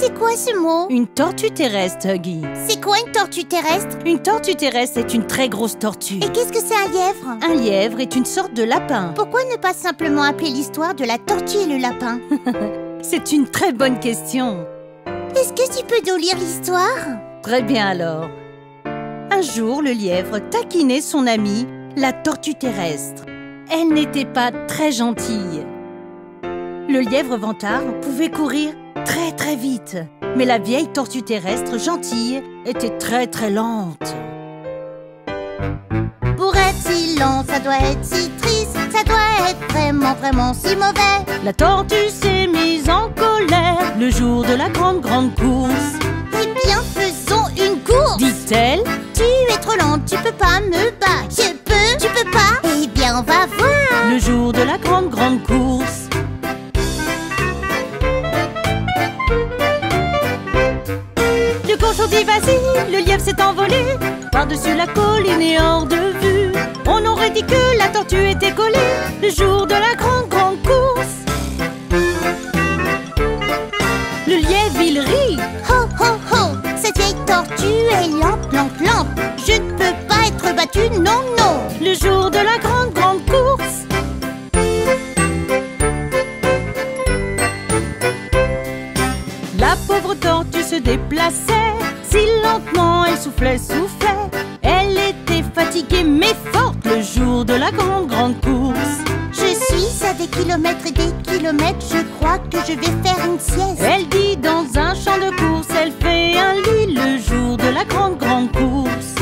C'est quoi ce mot? Une tortue terrestre, Huggy. C'est quoi une tortue terrestre? Une tortue terrestre est une très grosse tortue. Et qu'est-ce que c'est un lièvre? Un lièvre est une sorte de lapin. Pourquoi ne pas simplement appeler l'histoire de la tortue et le lapin? C'est une très bonne question. Est-ce que tu peux nous lire l'histoire? Très bien alors. Un jour, le lièvre taquinait son amie, la tortue terrestre. Elle n'était pas très gentille. Le lièvre vantard pouvait courir très très vite, mais la vieille tortue terrestre gentille était très très lente. Pour être si lent, ça doit être si triste, ça doit être vraiment vraiment si mauvais. La tortue s'est mise en colère le jour de la grande course. Eh bien, faisons une course, dit-elle. Tu es trop lente, tu peux pas me battre. Je peux, tu peux pas? Eh bien, on va voir. Le jour de la grande course. Le cochon dit vas-y, le lièvre s'est envolé par-dessus la colline et hors de vue. On aurait dit que la tortue était collée le jour de la grande course. Le lièvre, il rit. Ho, ho, ho, cette vieille tortue est lampe, lampe, lampe. Je ne peux pas être battue, non, non. Le jour de la grande course. La pauvre tortue se déplaçait, si lentement elle soufflait, soufflait. Elle était fatiguée mais forte le jour de la grande course. Je suis à des kilomètres et des kilomètres, je crois que je vais faire une sieste. Elle dit dans un champ de course, elle fait un lit le jour de la grande course.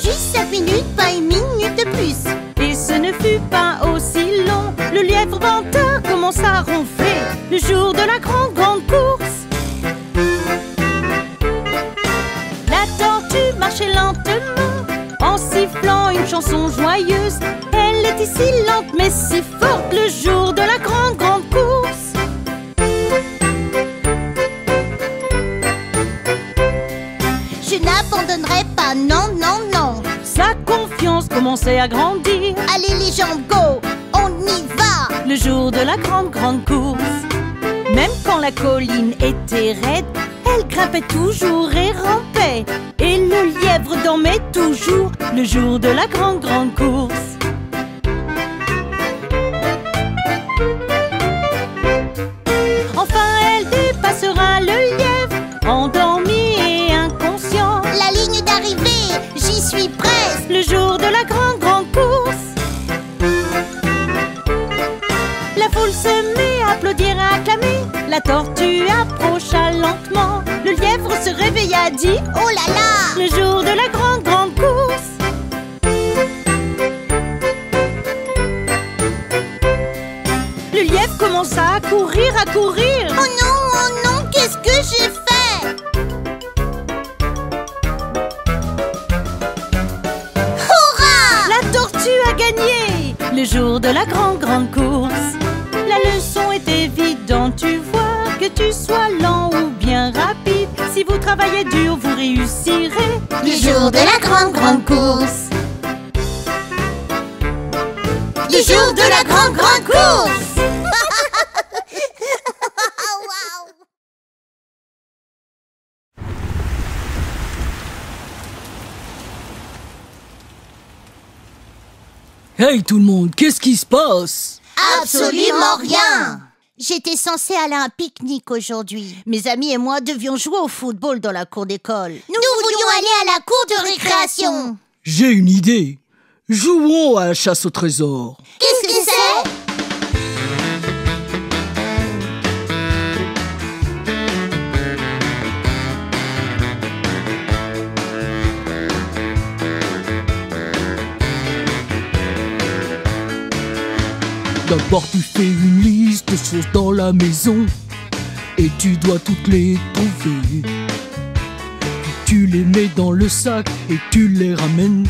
Juste 5 minutes, pas une minute de plus. Et ce ne fut pas aussi long. Le lièvre vantard commença à ronfler le jour de la grande course. La tortue marchait lentement en sifflant une chanson joyeuse. Elle était si lente mais si forte le jour de la grande course. Je n'abandonnerai pas, non, non, non. Sa confiance commençait à grandir. Allez les jambes, go, on y va. Le jour de la grande course. Même quand la colline était raide, elle grimpait toujours et rampait. Et le lièvre dormait toujours le jour de la grande course. Enfin elle dépassera le lièvre, endormi et inconscient. La ligne d'arrivée, j'y suis presque. Le jour de la grande course. La foule se met à applaudir et à acclamer. La tortue approcha lentement. Le lièvre se réveilla, dit oh là là, le jour de la grande course. Le lièvre commença à courir, à courir. Oh non, qu'est-ce que j'ai fait? Hurrah! La tortue a gagné le jour de la grande course. La leçon est évidente, tu vois, que tu sois lent ou bien rapide. Si vous travaillez dur, vous réussirez le jour de la grande course. Le jour de la grande course. Hey tout le monde, qu'est-ce qui se passe? Absolument rien. J'étais censée aller à un pique-nique aujourd'hui. Mes amis et moi devions jouer au football dans la cour d'école. Nous voulions aller à la cour de récréation. J'ai une idée. Jouons à la chasse au trésor. Qu'est-ce que c'est? D'abord tu fais une liste de choses dans la maison et tu dois toutes les trouver. Puis tu les mets dans le sac et tu les ramènes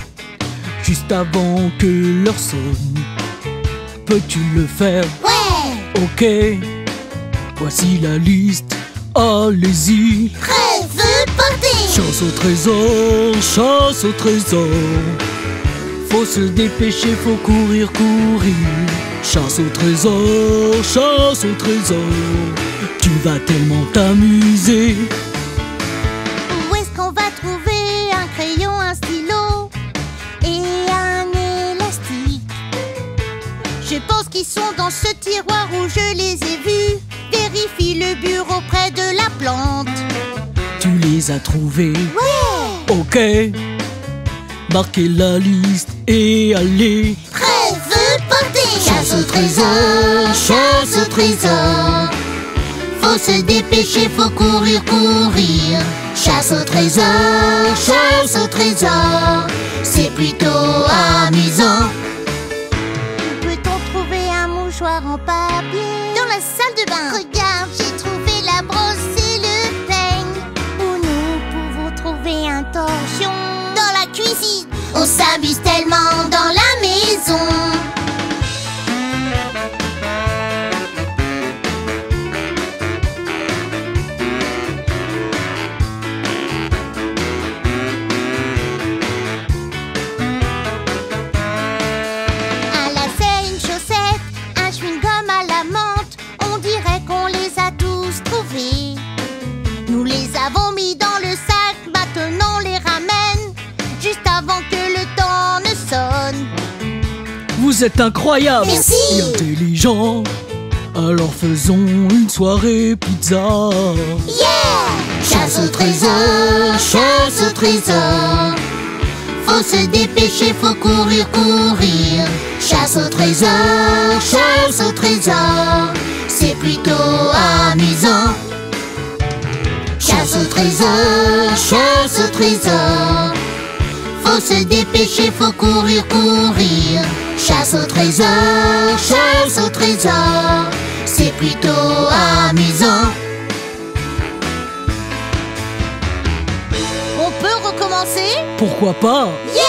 juste avant que l'heure sonne. Peux-tu le faire? Ouais. Ok, voici la liste, allez-y. Prêt, feu, partez. Chasse au trésor, chasse au trésor. Faut se dépêcher, faut courir, courir. Chasse au trésor, chasse au trésor. Tu vas tellement t'amuser. Où est-ce qu'on va trouver un crayon, un stylo et un élastique? Je pense qu'ils sont dans ce tiroir où je les ai vus. Vérifie le bureau près de la plante. Tu les as trouvés? Ouais! Ok. Marquez la liste et allez. Prêt, feu, porté. Chasse au trésor, chasse au trésor. Faut se dépêcher, faut courir, courir. Chasse au trésor, chasse au trésor. C'est plutôt amusant. Peut-on trouver un mouchoir en papier dans la salle de bain? Regarde, j'ai trouvé la brosse et le peigne. Où nous pouvons trouver un torchon dans la cuisine. On s'amuse tellement dans la maison. Un lacet, une chaussette, un chewing-gum à la menthe. On dirait qu'on les a tous trouvés. Nous les avons mis dans le sac, maintenant on les ramène juste avant que le temps ne sonne. Vous êtes incroyable. Merci. Et intelligent. Alors faisons une soirée pizza. Yeah! Chasse au trésor, chasse au trésor. Faut se dépêcher, faut courir, courir. Chasse au trésor, chasse au trésor. C'est plutôt amusant. Chasse au trésor, chasse au trésor. Faut se dépêcher, faut courir, courir. Chasse au trésor, chasse au trésor. C'est plutôt amusant. On peut recommencer? Pourquoi pas? Yeah!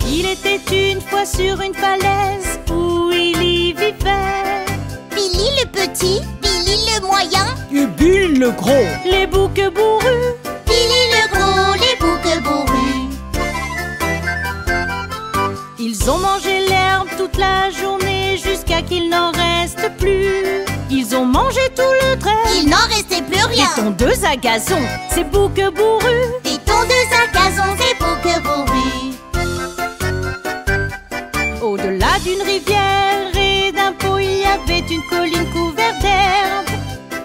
Il était une fois sur une falaise où il y vivait Billy le petit, Billy le moyen, Et Bill le gros. les boucs bourrus. Billy le gros, les boucs bourrus. Ils ont mangé l'herbe toute la journée jusqu'à qu'il n'en reste plus. Ils ont mangé tout le trait. Il n'en restait plus rien. Des tondeuses à gazon, ces boucs bourrus. Des tondeuses à gazon, des boucs bourrus. Au-delà d'une rivière et d'un pot, il y avait une colline couverte d'herbe,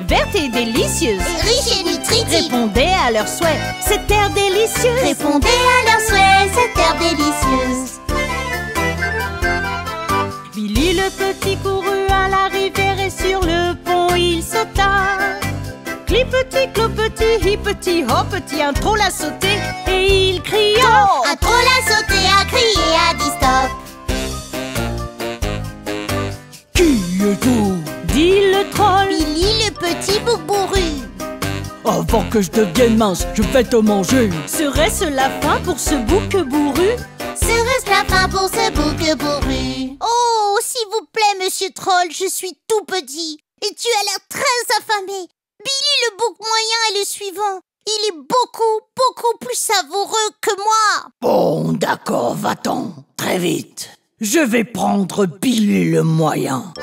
verte et délicieuse. Et riche et nutritive. Répondez à leurs souhaits, cette terre délicieuse. Répondez à leurs souhaits, cette terre délicieuse. Billy le petit courut à la rivière et sur le pont il sauta. Clipeti, clopeti, hippeti, hoppeti, un troll a sauté et il cria. Un troll a sauté, a crié, a dit stop. Qui êtes-vous? Dit le troll. Billy le petit bouc bourru. Avant que je devienne mince, je vais te manger. Serait-ce la fin pour ce bouc bourru? Serait-ce la fin pour ce bouc bourru? Oh, s'il vous plaît, monsieur Troll, je suis tout petit et tu as l'air très affamé. Billy le bouc moyen est le suivant. Il est beaucoup plus savoureux que moi. Bon, d'accord, va-t'en. Très vite. Je vais prendre Billy le moyen.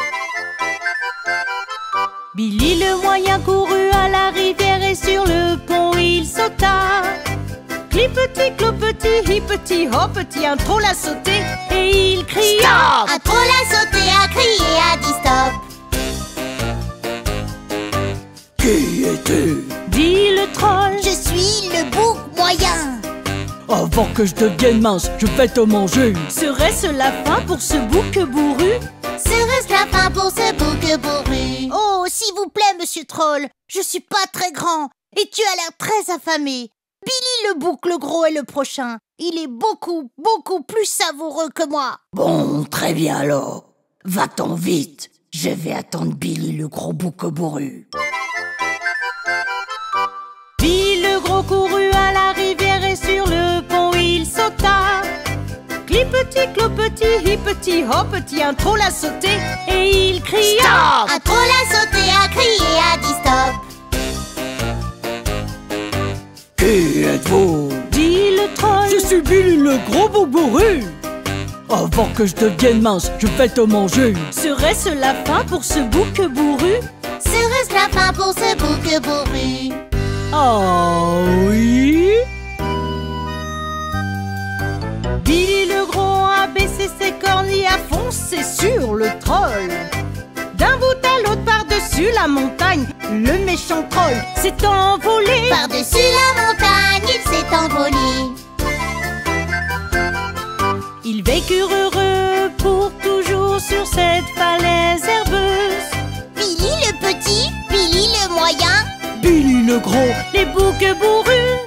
Billy le moyen courut à la rivière et sur le pont il sauta. Clipeti, clopeti, hippeti, hoppeti, un troll a sauté et il cria. Un troll a sauté, a crié, a dit stop. Qui es-tu? Dit le troll. Je suis le bouc moyen. Avant que je devienne mince, je vais te manger. Serait-ce la fin pour ce bouc bourru? Serait-ce la fin pour ce bouc bourru? Oh, s'il vous plaît, monsieur Troll, je suis pas très grand et tu as l'air très affamé. Billy le bouc le gros est le prochain. Il est beaucoup plus savoureux que moi. Bon, très bien alors. Va-t'en vite. Je vais attendre Billy le gros bouc bourru. Billy le gros courut à la rivière et sur le pont il sauta. Clipeti, clopeti, hippeti, hoppeti, un troll a sauté et il cria Stop! Un troll a sauté, a crié, a dit stop. Qui êtes-vous? dit le troll. Je suis Billy le gros bourru. Avant que je devienne mince, je vais te manger. Serait-ce la fin pour ce bouc bourru? Serait-ce la fin pour ce bouc bourru? Ah oui? Billy le gros a baissé ses cornes et a foncé sur le troll. D'un bout à l'autre par-dessus la montagne, le méchant troll s'est envolé. Par-dessus la montagne, il s'est envolé. Ils vécurent heureux pour toujours sur cette falaise herbeuse. Billy le petit, Billy le moyen, Billy le gros. Les boucs bourrus